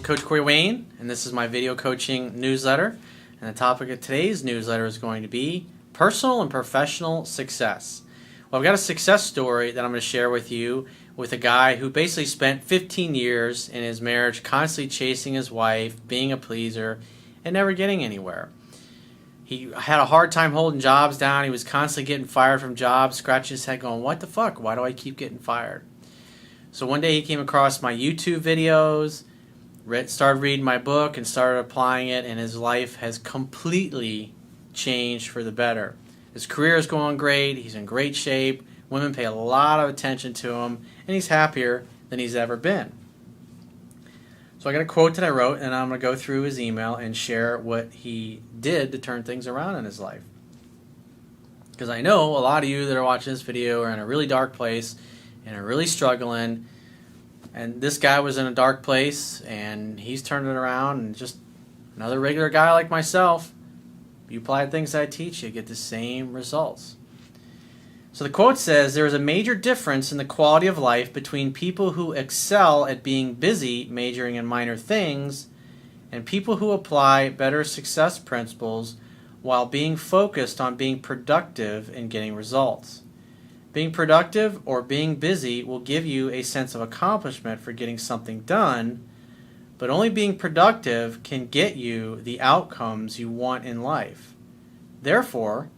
Coach Corey Wayne, and this is my video coaching newsletter. And the topic of today's newsletter is going to be personal and professional success. Well, I've got a success story that I'm going to share with you with a guy who basically spent 15 years in his marriage constantly chasing his wife, being a pleaser, and never getting anywhere. He had a hard time holding jobs down. He was constantly getting fired from jobs, scratching his head going, what the fuck? Why do I keep getting fired? So one day he came across my YouTube videos, started reading my book, and started applying it, and his life has completely changed for the better. His career is going great. He's in great shape. Women pay a lot of attention to him, and he's happier than he's ever been. So I got a quote that I wrote, and I'm going to go through his email and share what he did to turn things around in his life. Because I know a lot of you that are watching this video are in a really dark place and are really struggling. And this guy was in a dark place, and he's turned it around, and just another regular guy like myself. If you apply things I teach, you get the same results. So the quote says, there is a major difference in the quality of life between people who excel at being busy, majoring in minor things, and people who apply better success principles while being focused on being productive and getting results. Being productive or being busy will give you a sense of accomplishment for getting something done, but only being productive can get you the outcomes you want in life. Therefore,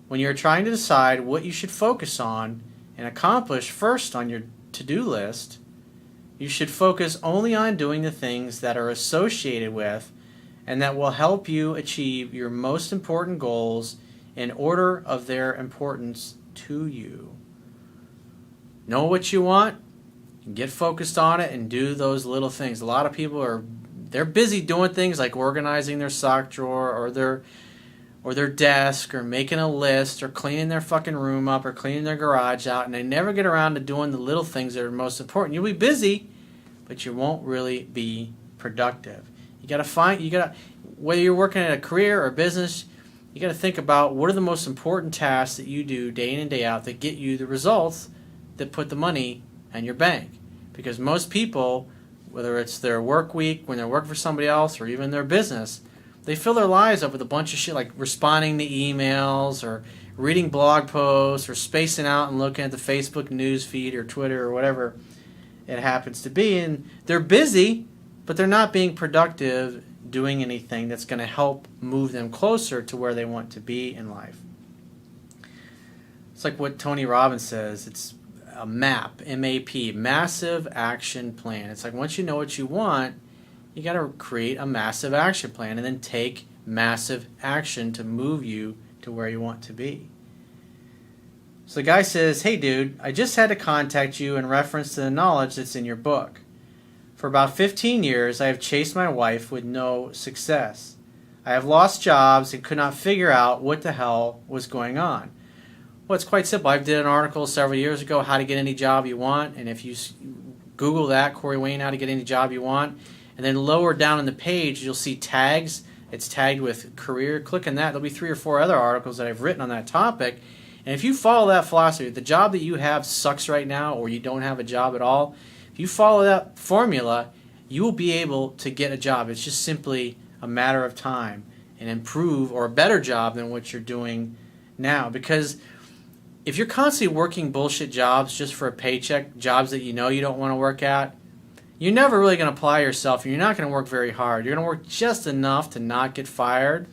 when you're trying to decide what you should focus on and accomplish first on your to-do list, you should focus only on doing the things that are associated with and that will help you achieve your most important goals in order of their importance to you. Know what you want, get focused on it, and do those little things. A lot of people they're busy doing things like organizing their sock drawer or their desk or making a list or cleaning their fucking room up or cleaning their garage out, and they never get around to doing the little things that are most important. You'll be busy, but you won't really be productive. Whether you're working at a career or business, you got to think about what are the most important tasks that you do day in and day out that get you the results that put the money in your bank. Because most people, whether it's their work week, when they're working for somebody else, or even their business, they fill their lives up with a bunch of shit like responding to emails or reading blog posts or spacing out and looking at the Facebook news feed or Twitter or whatever it happens to be. And they're busy, but they're not being productive doing anything that's going to help move them closer to where they want to be in life. It's like what Tony Robbins says. It's a MAP, M-A-P, massive action plan. It's like once you know what you want, you got to create a massive action plan and then take massive action to move you to where you want to be. So the guy says, hey dude, I just had to contact you in reference to the knowledge that's in your book. For about 15 years, I have chased my wife with no success. I have lost jobs and could not figure out what the hell was going on. Well, it's quite simple. I did an article several years ago, how to get any job you want, and if you Google that, Corey Wayne, how to get any job you want, and then lower down on the page, you'll see tags. It's tagged with career. Click on that. There'll be 3 or 4 other articles that I've written on that topic. And if you follow that philosophy, if the job that you have sucks right now or you don't have a job at all, if you follow that formula, you will be able to get a job. It's just simply a matter of time and improve or a better job than what you're doing now. Because if you're constantly working bullshit jobs just for a paycheck, jobs that you know you don't want to work at, you're never really going to apply yourself, and you're not going to work very hard. You're going to work just enough to not get fired.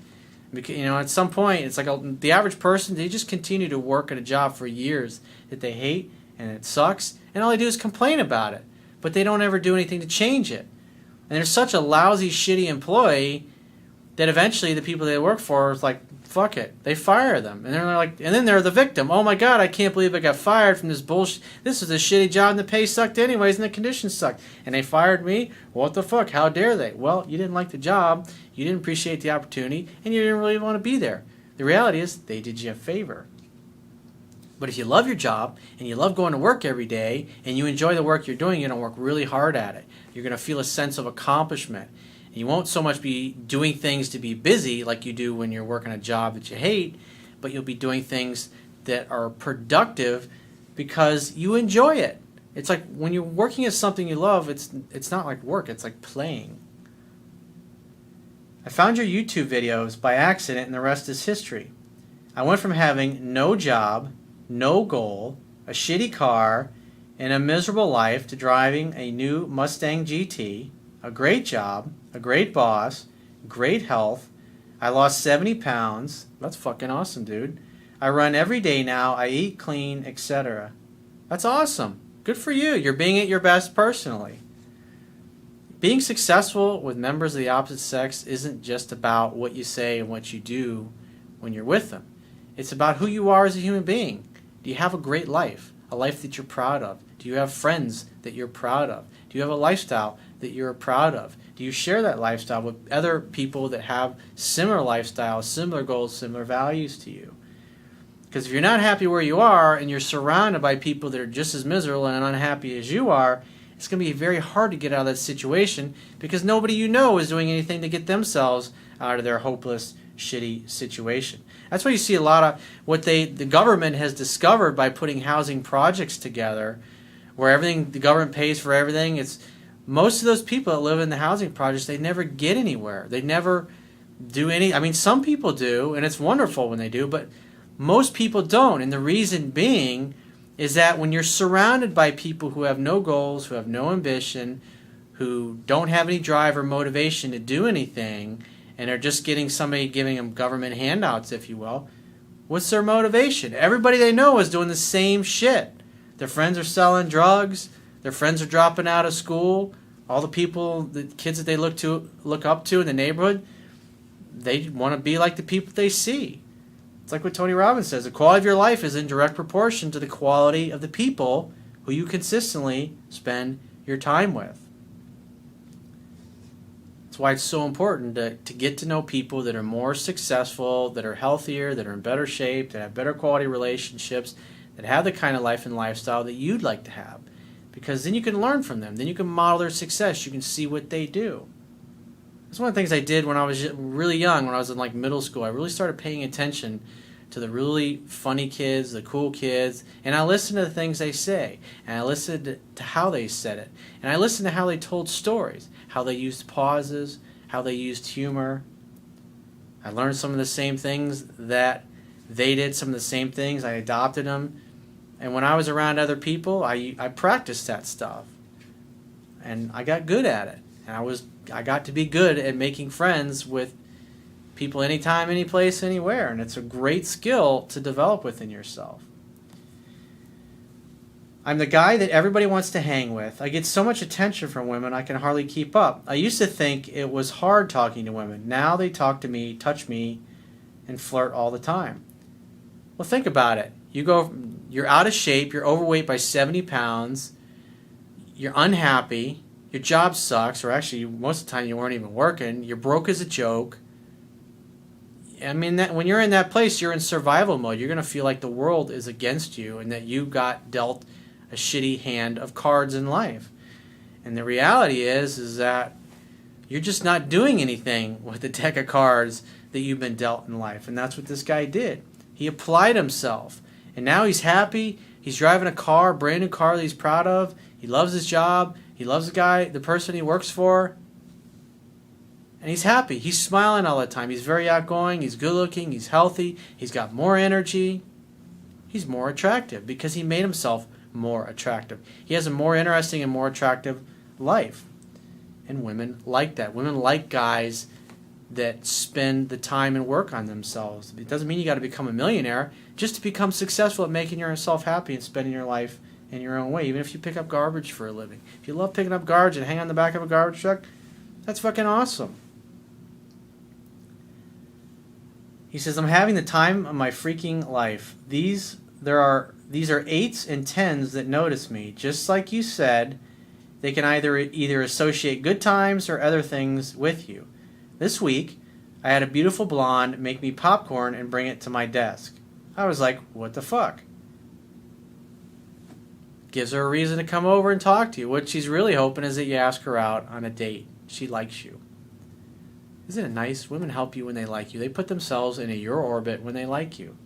Because, at some point, it's like the average person, they just continue to work at a job for years that they hate, and it sucks, and all they do is complain about it. But they don't ever do anything to change it. And they're such a lousy, shitty employee that eventually the people they work for is like, fuck it. They fire them. And they're like, and then they're the victim. Oh my God, I can't believe I got fired from this bullshit. This was a shitty job and the pay sucked anyways and the conditions sucked. And they fired me? What the fuck? How dare they? Well, you didn't like the job, you didn't appreciate the opportunity, and you didn't really want to be there. The reality is they did you a favor. But if you love your job and you love going to work every day and you enjoy the work you're doing, you're going to work really hard at it. You're going to feel a sense of accomplishment. And you won't so much be doing things to be busy like you do when you're working a job that you hate, but you'll be doing things that are productive because you enjoy it. It's like when you're working at something you love, it's not like work, it's like playing. I found your YouTube videos by accident and the rest is history. I went from having no job, no goal, a shitty car, and a miserable life to driving a new Mustang GT, a great job, a great boss, great health. I lost 70 pounds. That's fucking awesome, dude. I run every day now. I eat clean, etc. That's awesome. Good for you. You're being at your best personally. Being successful with members of the opposite sex isn't just about what you say and what you do when you're with them. It's about who you are as a human being. Do you have a great life? A life that you're proud of? Do you have friends that you're proud of? Do you have a lifestyle that you're proud of? Do you share that lifestyle with other people that have similar lifestyles, similar goals, similar values to you? Because if you're not happy where you are and you're surrounded by people that are just as miserable and unhappy as you are, it's going to be very hard to get out of that situation because nobody you know is doing anything to get themselves out of their hopeless, shitty situation. That's why you see a lot of what the government has discovered by putting housing projects together, where the government pays for everything. It's most of those people that live in the housing projects, they never get anywhere. They never do any. I mean, some people do, and it's wonderful when they do, but most people don't. And the reason being is that when you're surrounded by people who have no goals, who have no ambition, who don't have any drive or motivation to do anything, and are just getting somebody giving them government handouts, if you will, what's their motivation? Everybody they know is doing the same shit. Their friends are selling drugs. Their friends are dropping out of school. All the kids that they look up to in the neighborhood, they want to be like the people they see. It's like what Tony Robbins says, the quality of your life is in direct proportion to the quality of the people who you consistently spend your time with. That's why it's so important to get to know people that are more successful, that are healthier, that are in better shape, that have better quality relationships, that have the kind of life and lifestyle that you'd like to have. Because then you can learn from them. Then you can model their success. You can see what they do. That's one of the things I did when I was really young, when I was in like middle school. I really started paying attention to the really funny kids, the cool kids, and I listened to the things they say, and I listened to how they said it, and I listened to how they told stories, how they used pauses, how they used humor. I learned some of the same things that they did, some of the same things. I adopted them, and when I was around other people, I practiced that stuff, and I got good at it, and I got to be good at making friends with people anytime, any place, anywhere. And it's a great skill to develop within yourself. I'm the guy that everybody wants to hang with. I get so much attention from women I can hardly keep up. I used to think it was hard talking to women. Now they talk to me, touch me, and flirt all the time. Well, think about it. You're out of shape, you're overweight by 70 pounds, you're unhappy, your job sucks, or actually most of the time you weren't even working, you're broke as a joke. I mean, when you're in that place, you're in survival mode. You're going to feel like the world is against you and that you got dealt a shitty hand of cards in life. And the reality is that you're just not doing anything with the deck of cards that you've been dealt in life. And that's what this guy did. He applied himself. And now he's happy. He's driving a car, a brand new car that he's proud of. He loves his job. He loves the person he works for. And he's happy. He's smiling all the time. He's very outgoing. He's good looking. He's healthy. He's got more energy. He's more attractive because he made himself more attractive. He has a more interesting and more attractive life. And women like that. Women like guys that spend the time and work on themselves. It doesn't mean you got to become a millionaire. Just to become successful at making yourself happy and spending your life in your own way. Even if you pick up garbage for a living. If you love picking up garbage and hang on the back of a garbage truck, that's fucking awesome. He says, I'm having the time of my freaking life. These are 8s and 10s that notice me. Just like you said, they can either associate good times or other things with you. This week, I had a beautiful blonde make me popcorn and bring it to my desk. I was like, what the fuck? Gives her a reason to come over and talk to you. What she's really hoping is that you ask her out on a date. She likes you. Isn't it nice? Women help you when they like you. They put themselves into your orbit when they like you.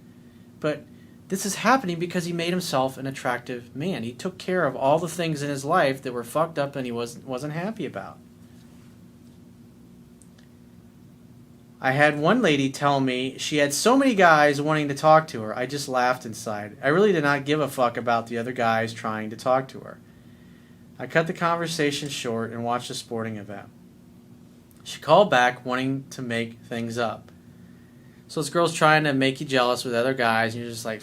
But this is happening because he made himself an attractive man. He took care of all the things in his life that were fucked up and he wasn't happy about. I had one lady tell me she had so many guys wanting to talk to her. I just laughed inside. I really did not give a fuck about the other guys trying to talk to her. I cut the conversation short and watched a sporting event. She called back wanting to make things up. So this girl's trying to make you jealous with other guys, and you're just like...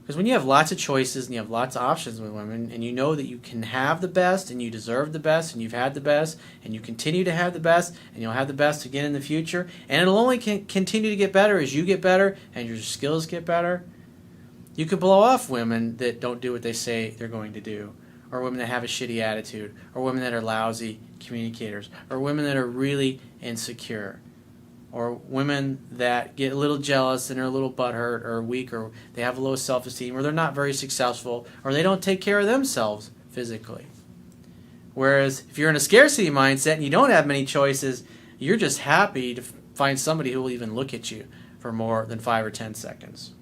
Because when you have lots of choices and you have lots of options with women, and you know that you can have the best and you deserve the best and you've had the best and you continue to have the best and you'll have the best again in the future, and it'll only continue to get better as you get better and your skills get better, you can blow off women that don't do what they say they're going to do, or women that have a shitty attitude, or women that are lousy communicators, or women that are really insecure, or women that get a little jealous and are a little butthurt or weak, or they have a low self-esteem, or they're not very successful, or they don't take care of themselves physically. Whereas if you're in a scarcity mindset and you don't have many choices, you're just happy to find somebody who will even look at you for more than 5 or 10 seconds.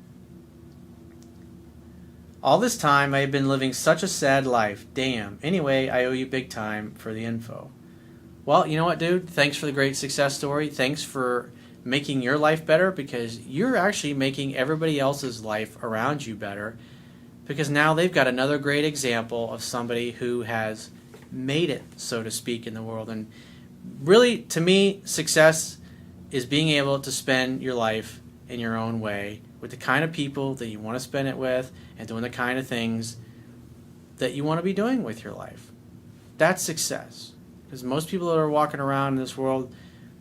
All this time I have been living such a sad life. Damn. Anyway, I owe you big time for the info. Well, you know what, dude? Thanks for the great success story. Thanks for making your life better, because you're actually making everybody else's life around you better, because now they've got another great example of somebody who has made it, so to speak, in the world. And really, to me, success is being able to spend your life in your own way with the kind of people that you want to spend it with and doing the kind of things that you want to be doing with your life. That's success. Because most people that are walking around in this world,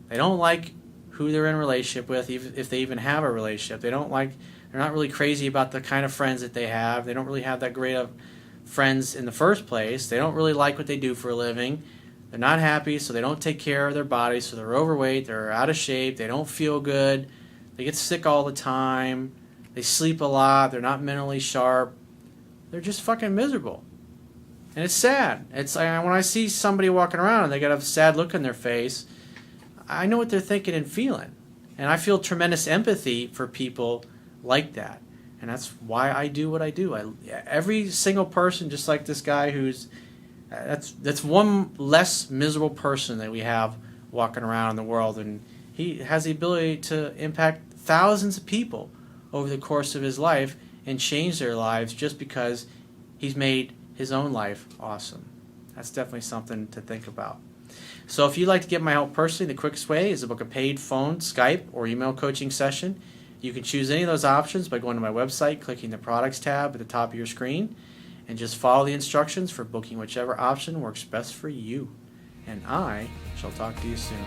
they don't like who they're in a relationship with, even if they even have a relationship. They're not really crazy about the kind of friends that they have. They don't really have that great of friends in the first place. They don't really like what they do for a living. They're not happy, so they don't take care of their bodies, so they're overweight, they're out of shape, they don't feel good, they get sick all the time, they sleep a lot, they're not mentally sharp. They're just fucking miserable. And it's sad. It's when I see somebody walking around and they got a sad look on their face, I know what they're thinking and feeling. And I feel tremendous empathy for people like that. And that's why I do what I do. Every single person, just like this guy that's one less miserable person that we have walking around in the world. And he has the ability to impact thousands of people over the course of his life and change their lives just because he's made his own life awesome. That's definitely something to think about. So if you'd like to get my help personally, the quickest way is to book a paid phone, Skype, or email coaching session. You can choose any of those options by going to my website, clicking the products tab at the top of your screen, and just follow the instructions for booking whichever option works best for you. And I shall talk to you soon.